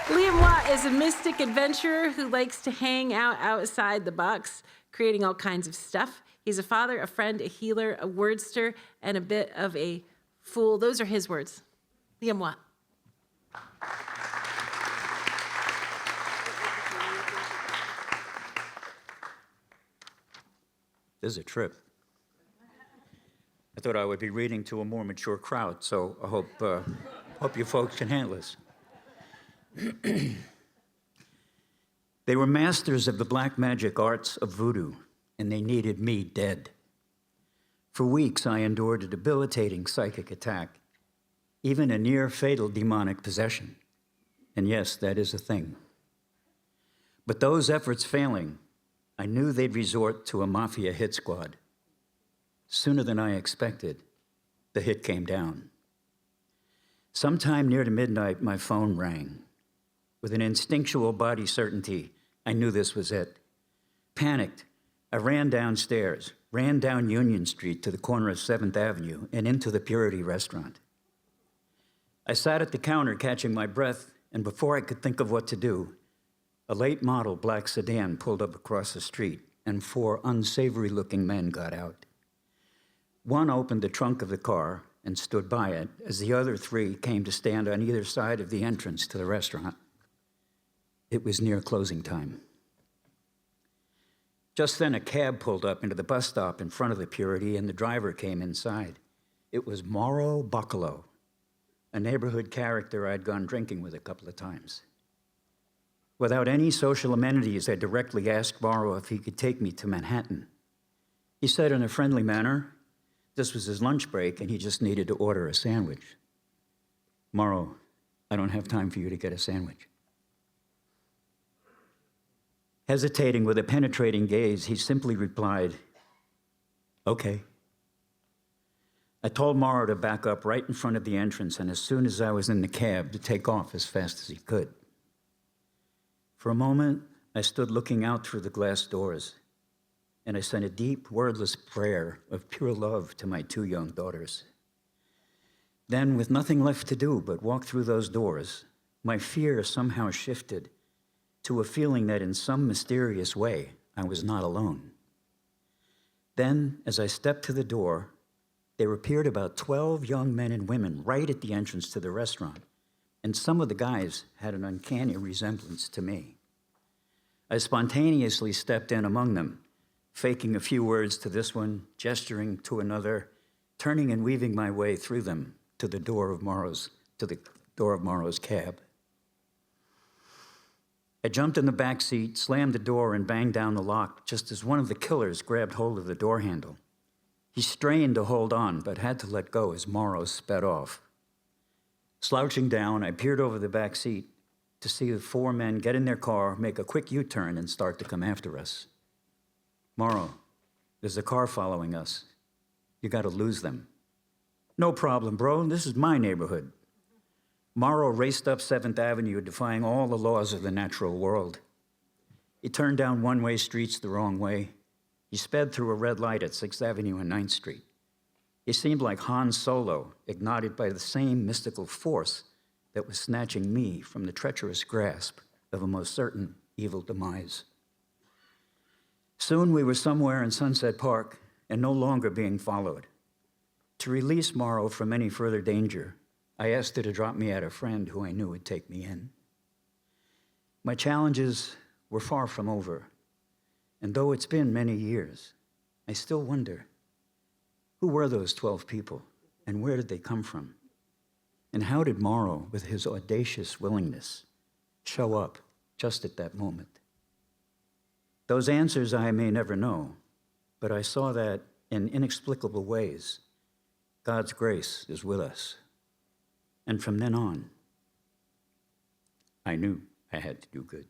Liam Watt is a mystic adventurer who likes to hang out outside the box, creating all kinds of stuff. He's a father, a friend, a healer, a wordster, and a bit of a fool. Those are his words. Liam Watt. This is a trip. I thought I would be reading to a more mature crowd, so I hope you folks can handle this. They were masters of the black magic arts of voodoo, and they needed me dead. For weeks, I endured a debilitating psychic attack, even a near-fatal demonic possession. And yes, that is a thing. But those efforts failing, I knew they'd resort to a mafia hit squad. Sooner than I expected, the hit came down. Sometime near to midnight, my phone rang. With an instinctual body certainty, I knew this was it. Panicked, I ran downstairs, ran down Union Street to the corner of 7th Avenue and into the Purity restaurant. I sat at the counter catching my breath, and before I could think of what to do, a late model black sedan pulled up across the street, and 4 unsavory-looking men got out. One opened the trunk of the car and stood by it as the other 3 came to stand on either side of the entrance to the restaurant. It was near closing time. Just then, a cab pulled up into the bus stop in front of the Purity, and the driver came inside. It was Mauro Boccolo, a neighborhood character I'd gone drinking with a couple of times. Without any social amenities, I directly asked Mauro if he could take me to Manhattan. He said in a friendly manner, this was his lunch break, and he just needed to order a sandwich. Mauro, I don't have time for you to get a sandwich. Hesitating with a penetrating gaze, he simply replied, okay. I told Mauro to back up right in front of the entrance, and as soon as I was in the cab, to take off as fast as he could. For a moment, I stood looking out through the glass doors, and I sent a deep, wordless prayer of pure love to my 2 young daughters. Then, with nothing left to do but walk through those doors, my fear somehow shifted to a feeling that in some mysterious way, I was not alone. Then, as I stepped to the door, there appeared about 12 young men and women right at the entrance to the restaurant, and some of the guys had an uncanny resemblance to me. I spontaneously stepped in among them, faking a few words to this one, gesturing to another, turning and weaving my way through them to the door of Mauro's cab. I jumped in the back seat, slammed the door, and banged down the lock just as one of the killers grabbed hold of the door handle. He strained to hold on, but had to let go as Mauro sped off. Slouching down, I peered over the back seat to see the 4 men get in their car, make a quick U-turn, and start to come after us. Mauro, there's a car following us. You gotta lose them. No problem, bro. This is my neighborhood. Mauro raced up 7th Avenue, defying all the laws of the natural world. He turned down one-way streets the wrong way. He sped through a red light at 6th Avenue and 9th Street. He seemed like Han Solo, ignited by the same mystical force that was snatching me from the treacherous grasp of a most certain evil demise. Soon we were somewhere in Sunset Park and no longer being followed. To release Mauro from any further danger, I asked her to drop me at a friend who I knew would take me in. My challenges were far from over, and though it's been many years, I still wonder, who were those 12 people, and where did they come from? And how did Mauro, with his audacious willingness, show up just at that moment? Those answers I may never know, but I saw that in inexplicable ways, God's grace is with us. And from then on, I knew I had to do good.